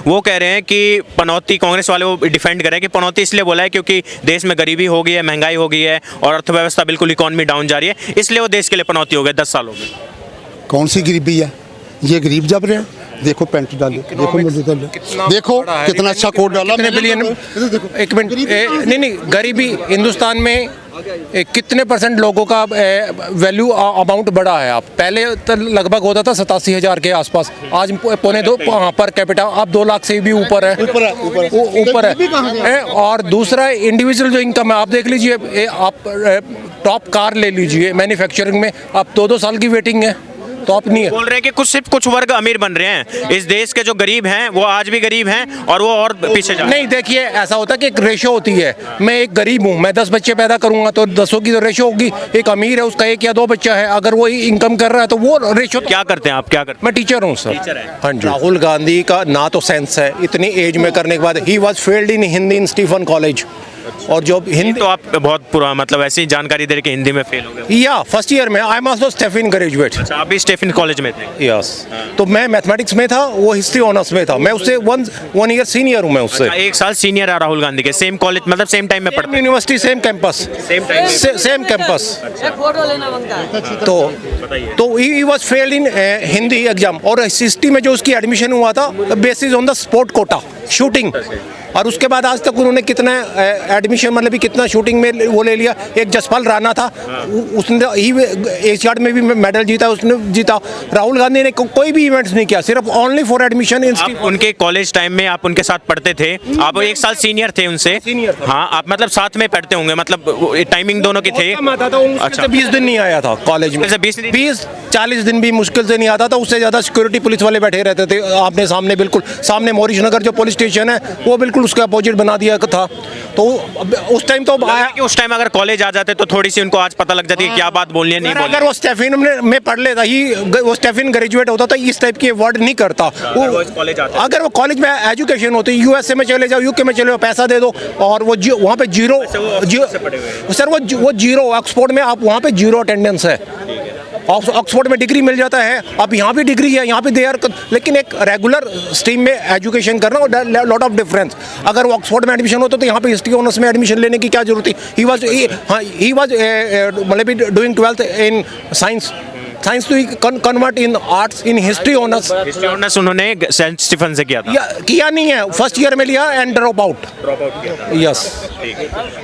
वो कह रहे हैं कि पनौती, कांग्रेस वाले वो डिफेंड कर रहे हैं कि पनौती इसलिए बोला है क्योंकि देश में गरीबी हो गई है, महंगाई हो गई है और अर्थव्यवस्था बिल्कुल इकॉनमी डाउन जा रही है, इसलिए वो देश के लिए पनौती हो गए 10 सालों में। कौन सी गरीबी है? ये गरीब जब रहे हैं। देखो पैंट डाली, देखो मुझे देखो कितना अच्छा कोट डाला, कितने बिलियन, एक मिनट, नहीं, गरीबी हिंदुस्तान में कितने परसेंट लोगों का वैल्यू अमाउंट बढ़ा है? आप पहले तो लगभग होता था 87,000 के आसपास, आज पौने 2 पर कैपिटा, अब 2 लाख से भी ऊपर है, ऊपर है। और दूसरा इंडिविजुअल जो इनकम है, आप देख लीजिए, आप टॉप कार ले लीजिए मैन्युफैक्चरिंग में, आप 2-2 साल की वेटिंग है, तो आप नहीं है। बोल रहे हैं कि सिर्फ कुछ वर्ग अमीर बन रहे हैं, इस देश के जो गरीब हैं वो आज भी गरीब हैं और वो और पीछे जा रहे हैं। नहीं, देखिए ऐसा होता है कि एक रेशो होती है, मैं एक गरीब हूँ, मैं 10 बच्चे पैदा करूंगा तो 10 की तो रेशो होगी, एक अमीर है उसका 1 या 2 बच्चा है, अगर वो इनकम कर रहा है तो वो रेशो। क्या करते हैं आप, क्या करते हैं? मैं टीचर हूँ सर। हाँ जी। राहुल गांधी का ना तो सेंस है, इतनी एज में करने के बाद, he was failed in Hindi in Stephen college, और जो हिंदी तो आप बहुत पूरा मतलब ऐसी जानकारी दे रहे कि हिंदी में फेल हो गए। या फर्स्ट ईयर में, I am also Stephen graduate. अच्छा, आप भी स्टेफिन कॉलेज में थे? यस। तो मैं मैथमेटिक्स में था, वो हिस्ट्री ऑनर्स में था, मैं उससे 1 ईयर सीनियर हूँ मैं उससे। अच्छा, 1 साल सीनियर है राहुल गांधी के, सेम कॉलेज मतलब सेम टाइम में पढ़ते? University same campus, same campus. तो he was failed in Hindi exam, और हिस्ट्री में जो उसकी एडमिशन हुआ था basis on the sport quota, shooting, और उसके बाद आज तक उन्होंने कितना एडमिशन मतलब कितना शूटिंग में वो ले लिया। एक जसपाल राणा था, उसने एशियाड में भी मेडल जीता, उसने जीता। राहुल गांधी ने कोई भी इवेंट्स नहीं किया, सिर्फ ओनली फॉर एडमिशन इन। उनके कॉलेज टाइम में आप उनके साथ पढ़ते थे, आप 1 साल सीनियर थे उनसे? हाँ, आप मतलब साथ में पढ़ते होंगे, मतलब टाइमिंग दोनों की थे? अच्छा, 20 दिन नहीं आया था कॉलेज में, 20-40 दिन भी मुश्किल से नहीं आता था, उससे ज्यादा सिक्योरिटी पुलिस वाले बैठे रहते थे आपने सामने, बिल्कुल सामने मोरिश नगर जो पुलिस स्टेशन है वो बिल्कुल उसका अपोजिट बना दिया था। तो उस टाइम तो कि उस टाइम अगर कॉलेज आ जाते तो थोड़ी सी उनको आज पता लग जाती है क्या बात बोलनी है, नहीं बोलनी। अगर वो स्टेफिन में पढ़ लेता ही, वो स्टेफिन ग्रेजुएट होता तो इस टाइप के वर्ड नहीं करता। अगर वो कॉलेज में एजुकेशन होती, यूएसए में चले जाओ, यूके में चले जाओ, पैसा दे दो, और वो वहाँ पे जीरो, सर वो जीरो, ऑक्सफोर्ड में आप वहाँ पे जीरो अटेंडेंस है, ऑक्सफोर्ड में डिग्री मिल जाता है, अब यहाँ भी डिग्री है, यहाँ पे दे आर, लेकिन एक रेगुलर स्ट्रीम में एजुकेशन करना और लॉट ऑफ डिफरेंस। अगर वो ऑक्सफोर्ड में एडमिशन होता तो यहाँ पे हिस्ट्री ऑनर्स में एडमिशन लेने की क्या जरूरत थी? ही वाज मतलब doing 12th in science to convert in arts in history honours. History honours उन्होंने सेंट स्टीफन से किया था? किया नहीं है, फर्स्ट ईयर में लिया एंड ड्रॉप आउट। यस।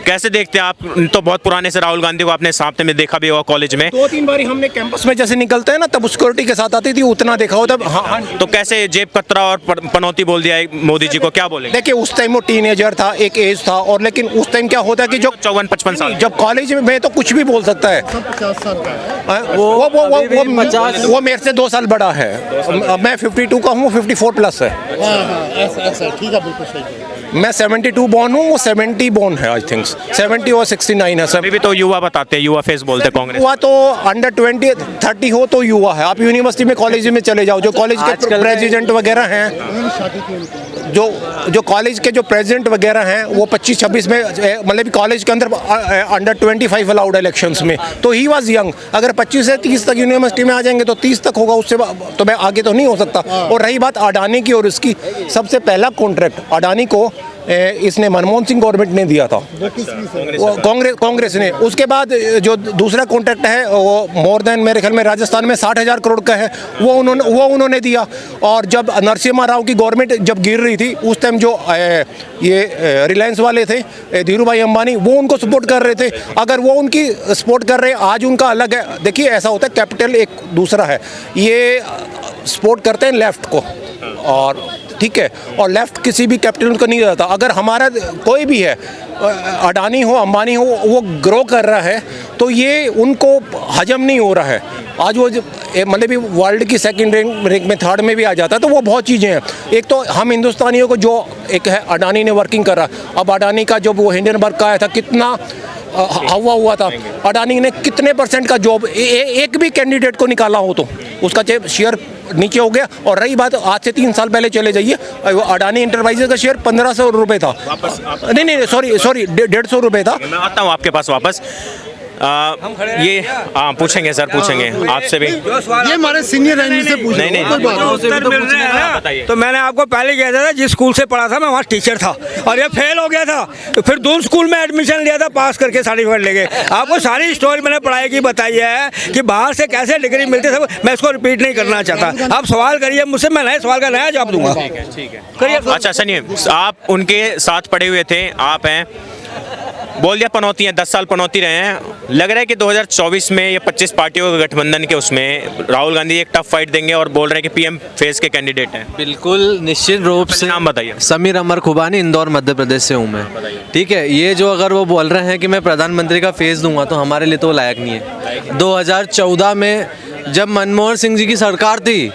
कैसे देखते हैं आप? तो बहुत पुराने से राहुल गांधी को आपने सामने में देखा भी होगा कॉलेज में? 2-3 बारी हमने कैंपस में जैसे निकलते हैं ना, तब सिक्योरिटी के साथ आती थी, उतना देखा होता। हाँ। तो कैसे जेब कतरा और पनौती बोल दिया मोदी जी को, क्या बोले? देखिए उस टाइम वो टीनेजर था, एक एज था, और लेकिन उस टाइम क्या होता है कि जो 54-55 साल, जब कॉलेज में तो कुछ भी बोल सकता है। 50 साल का है वो मेरे से 2 साल बड़ा है, मैं 52 का हूँ, 54 प्लस है। ऐसा ठीक है, बिल्कुल सही। मैं 72 बॉर्न हूँ, वो 70 बॉर्न है, आई थिंक 70 और 69 है सर। अभी भी तो युवा बताते हैं, युवा फेस बोलते हैं कांग्रेस। युवा तो अंडर 20-30 हो तो युवा है। आप यूनिवर्सिटी में, कॉलेज में चले जाओ, जो कॉलेज के प्रेसिडेंट वगैरह हैं, जो कॉलेज के जो प्रेसिडेंट वगैरह हैं, वो 25-26 में, मतलब कॉलेज के अंदर अंडर 25 अलाउड इलेक्शंस में, तो ही वाज यंग। अगर 25 से 30 तक यूनिवर्सिटी में आ जाएंगे तो 30 तक होगा, उससे तो मैं आगे तो नहीं हो सकता। और रही बात अडानी की, और इसकी सबसे पहला कॉन्ट्रैक्ट अडानी को इसने मनमोहन सिंह गवर्नमेंट ने दिया था, कांग्रेस ने। उसके बाद जो दूसरा कॉन्ट्रैक्ट है वो मोर देन, मेरे ख्याल में राजस्थान में 60,000 करोड़ का है, वो उन्होंने दिया। और जब नरसिम्हा राव की गवर्नमेंट जब गिर रही थी, उस टाइम जो ये रिलायंस वाले थे, धीरू भाई अंबानी, वो उनको सपोर्ट कर रहे थे। अगर वो उनकी सपोर्ट कर रहे, आज उनका अलग है। देखिए ऐसा होता है, कैपिटल एक दूसरा है, ये सपोर्ट करते हैं लेफ्ट को, और ठीक है, और लेफ्ट किसी भी कैपिटल को नहीं रहता। अगर हमारा कोई भी है, अडानी हो, अंबानी हो, वो ग्रो कर रहा है तो ये उनको हजम नहीं हो रहा है। आज वो मतलब भी वर्ल्ड की सेकंड रैंक में, थर्ड में भी आ जाता है, तो वो बहुत चीज़ें हैं। एक तो हम हिंदुस्तानियों को जो एक है, अडानी ने वर्किंग कर रहा। अब अडानी का जब वो हिंडनबर्ग का आया था, कितना हवा हुआ था। अडानी ने कितने % का जॉब, एक भी कैंडिडेट को निकाला हो तो उसका शेयर नीचे हो गया। और रही बात, आज से 3 साल पहले चले जाइए, अडानी इंटरप्राइजेज का शेयर 1500 रुपये था। नहीं, सॉरी 150 रुपये था। मैं आता हूँ आपके पास वापस। ये हाँ पूछेंगे सर, पूछेंगे आपसे भी। ये हमारे सीनियर हैं, इनसे पूछ नहीं, नहीं, लो, कोई बात नहीं। उत्तर मिल रहे हैं ना। बताइए। तो मैंने आपको पहले कहा था जिस स्कूल से पढ़ा था मैं वहाँ टीचर था और ये फेल हो गया था, तो फिर दूसरे स्कूल में एडमिशन लिया था, पास करके सर्टिफिकेट ले गए। आपको सारी स्टोरी मैंने पढ़ाई की बताई है कि बाहर से कैसे डिग्री मिलती है, सब मैं इसको रिपीट नहीं करना चाहता। आप सवाल करिए मुझसे, मैं नए सवाल का नया जवाब दूंगा। ठीक है। अच्छा सुनिए, आप उनके साथ पढ़े हुए थे, आप हैं, बोल दिया पनौती हैं, 10 साल पनौती रहे हैं। लग रहा है कि 2024 में ये 25 पार्टियों के गठबंधन के उसमें राहुल गांधी एक टफ फाइट देंगे और बोल रहे हैं कि पीएम फेज के कैंडिडेट हैं। बिल्कुल निश्चित रूप से। नाम बताइए। समीर अमर खुबानी, इंदौर मध्य प्रदेश से हूँ मैं। ठीक है, ये जो अगर वो बोल रहे हैं कि मैं प्रधानमंत्री का फेज दूंगा तो हमारे लिए तो वो लायक नहीं है। 2014 में जब मनमोहन सिंह जी की सरकार थी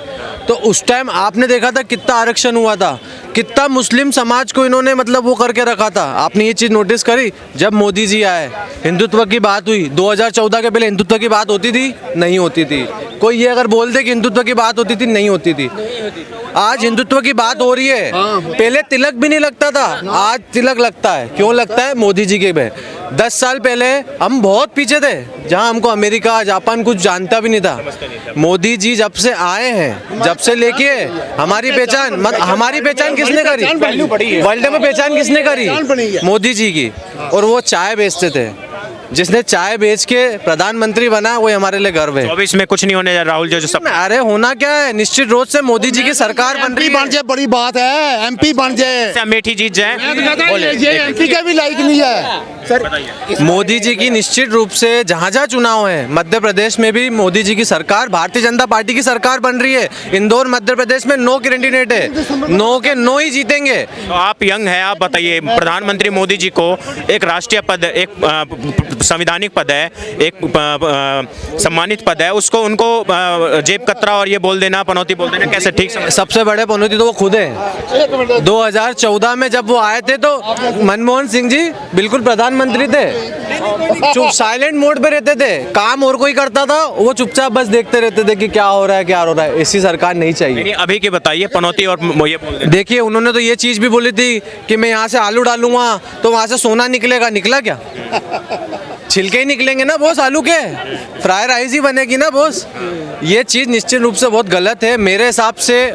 तो उस टाइम आपने देखा था कितना आरक्षण हुआ था, कितना मुस्लिम समाज को इन्होंने मतलब वो करके रखा था। आपने ये चीज़ नोटिस करी? जब मोदी जी आए हिंदुत्व की बात हुई। 2014 के पहले हिंदुत्व की बात होती थी? नहीं होती थी। कोई ये अगर बोल दे कि हिंदुत्व की बात होती थी, नहीं होती थी। आज हिंदुत्व की बात हो रही है। पहले तिलक भी नहीं लगता था, आज तिलक लगता है। क्यों लगता है? मोदी जी के पे। 10 साल पहले हम बहुत पीछे थे, जहां हमको अमेरिका जापान कुछ जानता भी नहीं था। मोदी जी जब से आए हैं, जब से लेके हमारी पहचान किसने करी? वर्ल्ड में पहचान किसने करी? मोदी जी की। और वो चाय बेचते थे, जिसने चाय बेच के प्रधानमंत्री बना वो हमारे लिए गर्व है। 24 में कुछ नहीं होने जा रहा, राहुल जो सब। अरे होना क्या है, निश्चित रूप से मोदी जी की सरकार बन रही बन जाए बड़ी बात है, एमपी बन जाए, अमेठी जीत जाए। ये एमपी का भी लायक नहीं है सर। मोदी जी की निश्चित रूप से जहाँ जहाँ चुनाव है, मध्य प्रदेश में भी मोदी जी की सरकार, भारतीय जनता पार्टी की सरकार बन रही है। इंदौर मध्य प्रदेश में 9 कैंडिडेट है, 9 के 9 ही जीतेंगे। तो आप यंग हैं, आप बताइए, प्रधानमंत्री मोदी जी को एक राष्ट्रीय पद, एक संवैधानिक पद है, एक सम्मानित पद है, उसको उनको जेब कतरा और ये बोल देना, पनौती बोल देना, कैसे ठीक? सबसे बड़े पनौती तो वो खुद है। 2014 में जब वो आए थे तो मनमोहन सिंह जी बिल्कुल प्रधानमंत्री थे, चुप साइलेंट मोड पे रहते थे, काम और कोई करता था, वो चुपचाप बस देखते रहते थे कि क्या हो रहा है, क्या हो रहा है। ऐसी सरकार नहीं चाहिए। नहीं, अभी के बताइए, पनौती और ये बोल देना। देखिए उन्होंने तो ये चीज भी बोली थी कि मैं यहाँ से आलू डालूंगा तो वहां से सोना निकलेगा। निकला क्या? छिलके ही निकलेंगे ना बॉस, आलू के फ्राई राइस ही बनेगी ना बॉस। ये चीज़ निश्चित रूप से बहुत गलत है। मेरे हिसाब से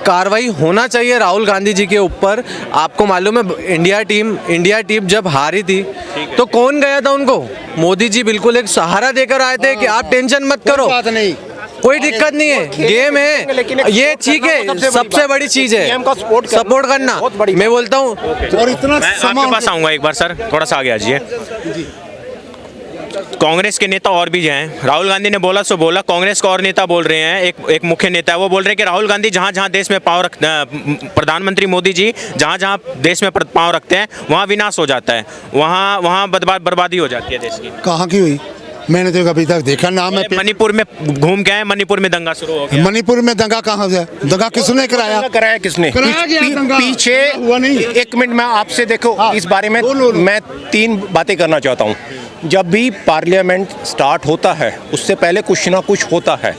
कार्रवाई होना चाहिए राहुल गांधी जी के ऊपर। आपको मालूम है इंडिया टीम जब हारी थी तो कौन गया था उनको? मोदी जी बिल्कुल एक सहारा देकर आए थे कि आप टेंशन मत करो, कोई दिक्कत नहीं है, गेम है, ये ठीक है। सबसे बड़ी चीज है सपोर्ट करना। मैं बोलता हूँ और इतना मैं आपके पास आऊंगा एक बार सर, थोड़ा सा आगे आ जाइए। कांग्रेस के नेता और भी हैं, राहुल गांधी ने बोला सो बोला, कांग्रेस का और नेता बोल रहे हैं, एक मुख्य नेता है, वो बोल रहे हैं कि राहुल गांधी जहां जहां देश में पाँव रख, प्रधानमंत्री मोदी जी जहां जहां देश में पाँव रखते हैं वहां विनाश हो जाता है, वहां बर्बादी हो जाती है देश की। कहाँ की हुई? मैंने तो कभी तक देखा ना। मैं मणिपुर में घूम के आए, मणिपुर में दंगा शुरू हो गया। मणिपुर में दंगा कहाँ से? दंगा किसने कराया? कराया किसने? पीछे हुआ नहीं। एक मिनट में आपसे देखो इस बारे में मैं 3 बातें करना चाहता हूँ। जब भी पार्लियामेंट स्टार्ट होता है उससे पहले कुछ ना कुछ होता है,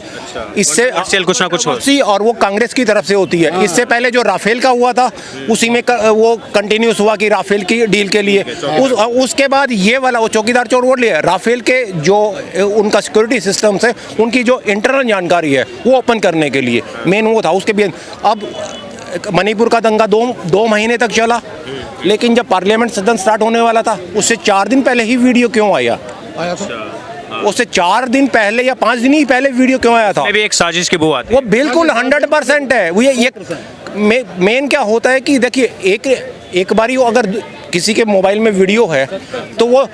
इससे कुछ ना कुछ और वो कांग्रेस की तरफ से होती है। इससे पहले जो राफेल का हुआ था उसी में वो कंटिन्यूस हुआ कि राफेल की डील के लिए, उसके बाद ये वाला वो चौकीदार चोर वोट लिया। राफेल के जो उनका सिक्योरिटी सिस्टम है, उनकी जो इंटरनल जानकारी है वो ओपन करने के लिए मेन वो था। उसके भी अब मणिपुर का दंगा 2 महीने तक चला, लेकिन जब पार्लियामेंट सदन स्टार्ट होने वाला था उससे 4 दिन पहले ही वीडियो क्यों आया था? उससे 4 दिन पहले या 5 दिन ही पहले वीडियो क्यों आया था? भी एक साजिश की बुआ थी। वो बिल्कुल 100% है। वो ये मेन क्या होता है कि देखिए एक बारी वो अगर किसी के मोबाइल में वीडियो है तो वो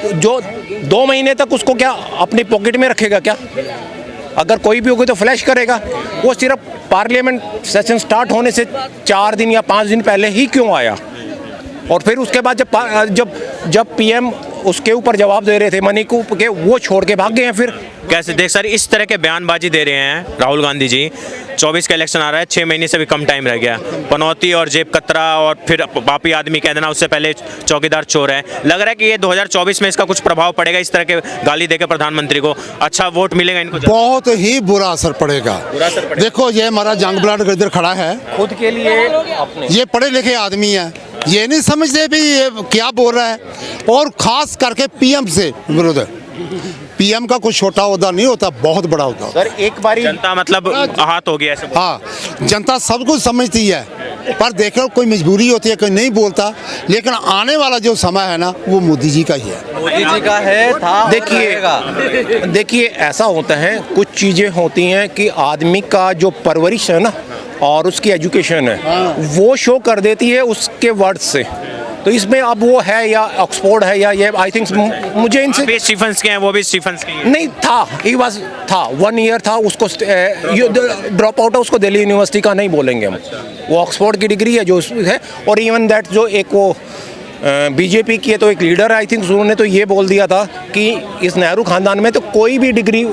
जो 2 महीने तक उसको क्या अपनी पॉकेट में रखेगा क्या? अगर कोई भी होगी तो फ्लैश करेगा। वो सिर्फ पार्लियामेंट सेशन स्टार्ट होने से 4 दिन या 5 दिन पहले ही क्यों आया? और फिर उसके बाद जब पीएम उसके ऊपर जवाब दे रहे थे मणिपुर के, वो छोड़ के भाग गए हैं। फिर कैसे देख सर, इस तरह के बयानबाजी दे रहे हैं राहुल गांधी जी। 24 का इलेक्शन आ रहा है, 6 महीने से भी कम टाइम रह गया। पनौती और जेब कतरा और फिर पापी आदमी कह देना, उससे पहले चौकीदार चोर है। लग रहा है कि ये 2024 में इसका कुछ प्रभाव पड़ेगा, इस तरह के गाली देकर प्रधानमंत्री को अच्छा वोट मिलेगा इनको? बहुत ही बुरा असर पड़ेगा। देखो ये हमारा जंग ब्लड इधर खड़ा है, खुद के लिए अपने ये पढ़े लिखे आदमी है, ये नहीं समझते भी ये क्या बोल रहा है। और खास करके पीएम से विरोध है। पीएम का कोई छोटा ओहदा नहीं होता, बहुत बड़ा होता है। सर एक बारी जनता मतलब आहत हो गया ऐसे। हाँ, जनता सब कुछ समझती है, पर देखो कोई मजबूरी होती है, कोई नहीं बोलता। लेकिन आने वाला जो समय है ना, वो मोदी जी का ही है। मोदी जी का है था। देखिए ऐसा होता है, कुछ चीज़ें होती हैं कि आदमी का जो परवरिश है ना और उसकी एजुकेशन है वो शो कर देती है उसके वर्ड्स से। तो इसमें अब वो है या ऑक्सफोर्ड है या ये आई थिंक मुझे इनसे भी स्टीफन्स के हैं, वो भी स्टीफन्स के हैं। नहीं था, ही वाज था 1 ईयर था उसको ड्रॉप आउट है, उसको दिल्ली यूनिवर्सिटी का नहीं बोलेंगे हम, वो ऑक्सफोर्ड की डिग्री है जो है। और इवन दैट जो एक वो बीजेपी की है तो एक लीडर आई थिंक उन्होंने तो ये बोल दिया था कि इस नेहरू खानदान में तो कोई भी डिग्री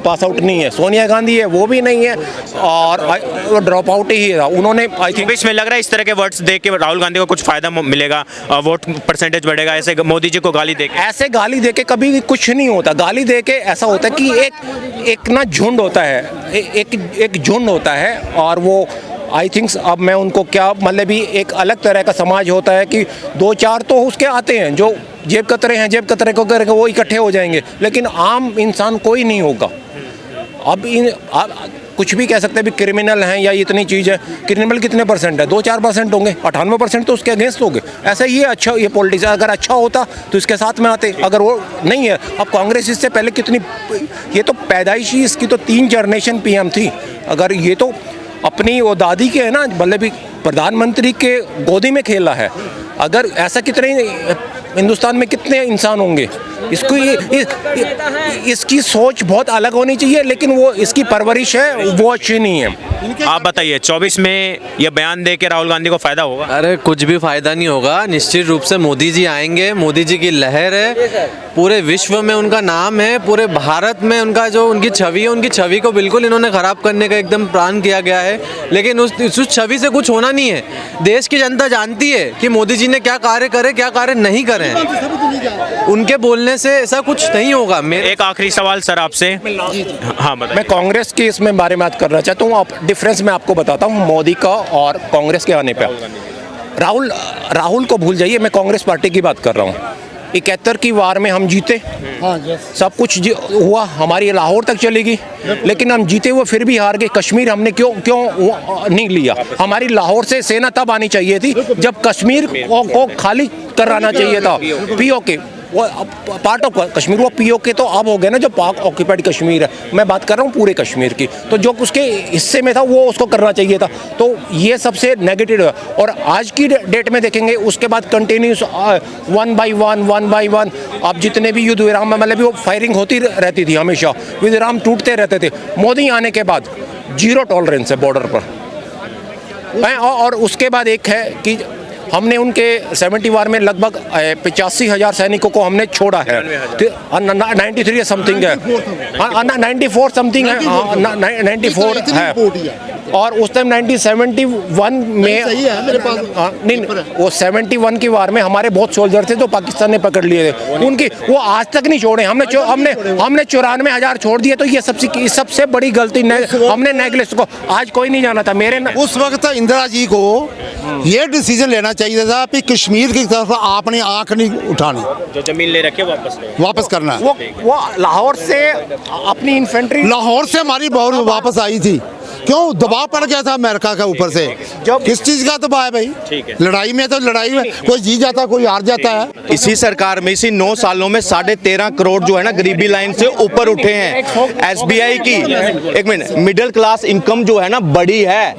पास आउट नहीं है। सोनिया गांधी है वो भी नहीं है और ड्रॉप आउट ही था उन्होंने आई थिंक। इसमें लग रहा है इस तरह के वर्ड्स देख के राहुल गांधी को कुछ फायदा मिलेगा, वोट परसेंटेज बढ़ेगा, ऐसे मोदी जी को गाली देके। ऐसे गाली देके कभी कुछ नहीं होता। गाली देके ऐसा होता है कि एक ना झुंड होता है, एक झुंड होता है और वो आई थिंक्स अब मैं उनको क्या मतलब भी एक अलग तरह का समाज होता है कि 2-4 तो उसके आते हैं जो जेब कतरे हैं, जेब कतरे को करके वो इकट्ठे हो जाएंगे, लेकिन आम इंसान कोई नहीं होगा। अब कुछ भी कह सकते हैं भी क्रिमिनल हैं या इतनी चीज़ है, क्रिमिनल कितने परसेंट है? 2-4% होंगे, 98% तो उसके अगेंस्ट होंगे। ऐसा ही है। अच्छा ये पॉलिटिक्स अगर अच्छा होता तो इसके साथ में आते, अगर वो नहीं है। अब कांग्रेस इससे पहले कितनी, ये तो पैदाइशी इसकी तो 3 जनरेशन पीएम थी। अगर ये तो अपनी वो दादी के है ना, मतलब प्रधानमंत्री के गोदी में खेला है। अगर ऐसा कितने हिंदुस्तान में कितने इंसान होंगे? इसको इसकी सोच बहुत अलग होनी चाहिए, लेकिन वो इसकी परवरिश है वो अच्छी नहीं है। आप बताइए 24 में ये बयान दे के राहुल गांधी को फायदा होगा? अरे कुछ भी फायदा नहीं होगा। निश्चित रूप से मोदी जी आएंगे, मोदी जी की लहर है, पूरे विश्व में उनका नाम है, पूरे भारत में उनका जो उनकी छवि है, उनकी छवि को बिल्कुल इन्होंने खराब करने का एकदम प्लान किया गया है। लेकिन उस छवि से कुछ होना नहीं है। देश की जनता जानती है कि मोदी जी ने क्या कार्य करे, क्या कार्य नहीं करे। उनके बोलने से ऐसा कुछ नहीं होगा। एक आखिरी सवाल सर आपसे। हाँ बताइए। मैं कांग्रेस की इसमें बारे में बात करना चाहता हूँ। डिफरेंस मैं आपको बताता हूँ मोदी का और कांग्रेस के आने पे। राहुल को भूल जाइए, मैं कांग्रेस पार्टी की बात कर रहा हूँ। 71 की वार में हम जीते, सब कुछ हुआ, हमारी लाहौर तक चली गई, लेकिन हम जीते हुए फिर भी हार गए। कश्मीर हमने क्यों नहीं लिया? हमारी लाहौर से सेना तब आनी चाहिए थी जब कश्मीर को खाली कराना चाहिए था। पीओके वो पार्ट ऑफ कश्मीर, वो पीओके तो अब हो गया ना जो पाक ऑक्यूपाइड कश्मीर है। मैं बात कर रहा हूँ पूरे कश्मीर की, तो जो उसके हिस्से में था वो उसको करना चाहिए था। तो ये सबसे नेगेटिव है। और आज की डेट में देखेंगे उसके बाद कंटिन्यूस 1 by 1 अब जितने भी युद्ध विराम में मतलब वो फायरिंग होती रहती थी, हमेशा विराम टूटते रहते थे। मोदी आने के बाद 0 टॉलरेंस है बॉर्डर पर। और उसके बाद एक है कि हमने उनके 70 वार में लगभग 85,000 सैनिकों को हमने छोड़ा है। 93 समथिंग है, 94 समथिंग है, 94 है। और उस टाइम 1971 में नहीं, वो 71 की वार में हमारे बहुत सोल्जर थे जो पाकिस्तान ने पकड़ लिए थे, उनकी वो आज तक नहीं छोड़े। हमने 94,000 छोड़ दिए। तो ये सबसे बड़ी गलती हमने नेगलेक्ट को आज कोई नहीं जाना था। मेरे उस वक्त इंदिरा जी को ये डिसीजन लेना चाहिए था कि कश्मीर की तरफ आपने आंख नहीं उठानी, जो जमीन ले रखे वापस करना है। वो लाहौर से अपनी इन्फेंट्री, लाहौर से हमारी बहुत वापस आई थी। क्यों? दबाव पड़ गया था अमेरिका के ऊपर से। किस चीज का दबाव है भाई? ठीक है। लड़ाई में तो लड़ाई में कोई जीत जाता कोई हार जाता है। इसी सरकार में इसी 9 सालों में 13.5 करोड़ जो है ना गरीबी लाइन से ऊपर उठे हैं। एसबीआई की एक मिनट मिडिल क्लास इनकम जो है ना बढ़ी है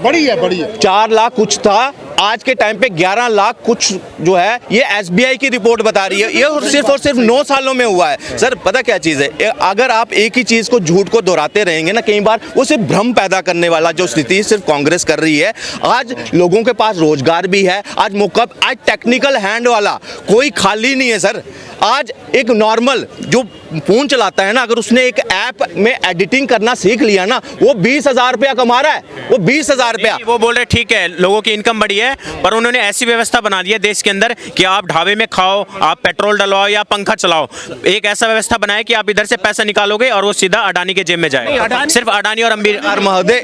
4 लाख कुछ था, आज के टाइम पे 11 लाख कुछ जो है, ये एसबीआई की रिपोर्ट बता रही है। ये सिर्फ और सिर्फ 9 सालों में हुआ है। सर पता क्या चीज़ है, अगर आप एक ही चीज़ को झूठ को दोहराते रहेंगे ना, कई बार वो सिर्फ भ्रम पैदा करने वाला जो स्थिति सिर्फ कांग्रेस कर रही है। आज लोगों के पास रोजगार भी है, आज मौका, आज टेक्निकल हैंड वाला कोई खाली नहीं है सर। आज एक नॉर्मल जो फोन चलाता है ना, अगर उसने एक ऐप में एडिटिंग करना सीख लिया ना, वो 20,000 रुपया कमा रहा है, वो 20,000 रुपया। वो बोल रहे ठीक है लोगों की इनकम बढ़ी है, है, पर उन्होंने ऐसी व्यवस्था बना दी है देश के अंदर कि आप ढाबे में खाओ, आप पेट्रोल डलवाओ या पंखा चलाओ, एक ऐसा व्यवस्था बनाया कि आप इधर से पैसा निकालोगे और वो सीधा अडानी के जेब में जाएगा। सिर्फ अडानी और अंबीर यार महोदय,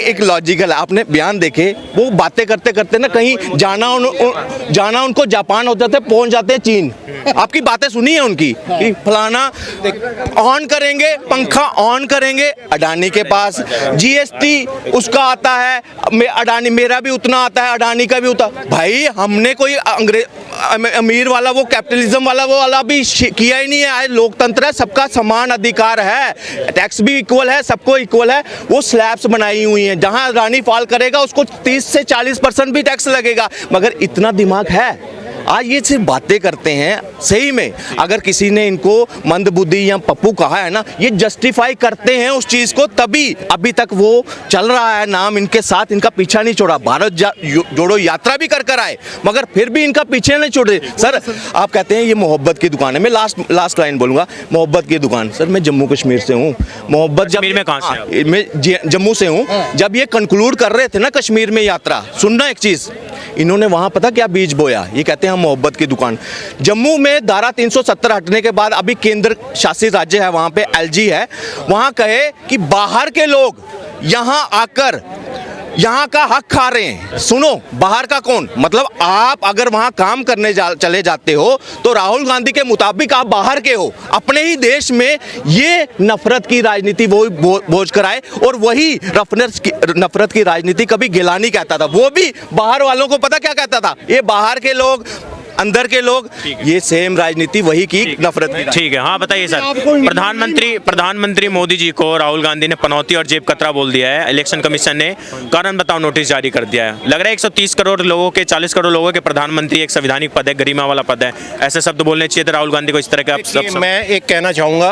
एक लॉजिकल है, आपने बयान देखे, वो बातें करते करते ना कहीं जाना उनको जापान होते थे, पहुंच जाते हैं चीन। आपकी बातें सुनी है उनकी कि फलाना ऑन करेंगे, पंखा ऑन करेंगे, अडानी के पास जीएसटी उसका आता है, अडानी मेरा भी उतना आता है, अडानी का भी उतना। भाई हमने कोई अमीर वाला वो कैपिटलिज्म वाला भी किया ही नहीं है। आज लोकतंत्र है, सबका समान अधिकार है, टैक्स भी इक्वल है, सबको इक्वल है। वो स्लैब्स बनाई हुई हैं, जहां अडानी फॉल करेगा उसको 30 से 40% भी टैक्स लगेगा, मगर इतना दिमाग है। आज ये सिर्फ बातें करते हैं। सही में अगर किसी ने इनको मंदबुद्धि या पप्पू कहा है ना, ये जस्टिफाई करते हैं उस चीज को, तभी अभी तक वो चल रहा है नाम इनके साथ, इनका पीछा नहीं छोड़ा। भारत जोड़ो यात्रा भी कर आए, मगर फिर भी इनका पीछे नहीं छोड़ रहे। सर आप कहते हैं ये मोहब्बत की दुकान है, मैं लास्ट लाइन बोलूंगा, मोहब्बत की दुकान। सर मैं जम्मू कश्मीर से हूँ, मोहब्बत कश्मीर में कहाँ से? मैं जम्मू से हूँ। जब ये कंक्लूड कर रहे थे ना कश्मीर में यात्रा, सुनना एक चीज, इन्होंने वहां पता क्या बीज बोया, ये कहते हैं हम मोहब्बत की दुकान। जम्मू में धारा 370 हटने के बाद अभी केंद्र शासित राज्य है, वहां पे एलजी है, वहां कहे कि बाहर के लोग यहां आकर यहाँ का हक खा रहे हैं। सुनो, बाहर का कौन, मतलब आप अगर वहाँ काम करने चले जाते हो तो राहुल गांधी के मुताबिक आप बाहर के हो। अपने ही देश में ये नफरत की राजनीति वो बोझ कर आए, और वही नफरत की राजनीति कभी गिलानी कहता था, वो भी बाहर वालों को पता क्या कहता था, ये बाहर के लोग अंदर के लोग, ये सेम राजनीति वही की नफरत की। ठीक है, हाँ बताइए सर। प्रधानमंत्री मोदी जी को राहुल गांधी ने पनौती और जेब कतरा बोल दिया है। इलेक्शन कमीशन ने कारण बताओ नोटिस जारी कर दिया है। लग रहा है 130 करोड़ लोगों के 40 करोड़ लोगों के प्रधानमंत्री एक संवैधानिक पद है, गरिमा वाला पद है, ऐसे शब्द बोलने चाहिए थे राहुल गांधी को इस तरह के। मैं एक कहना चाहूंगा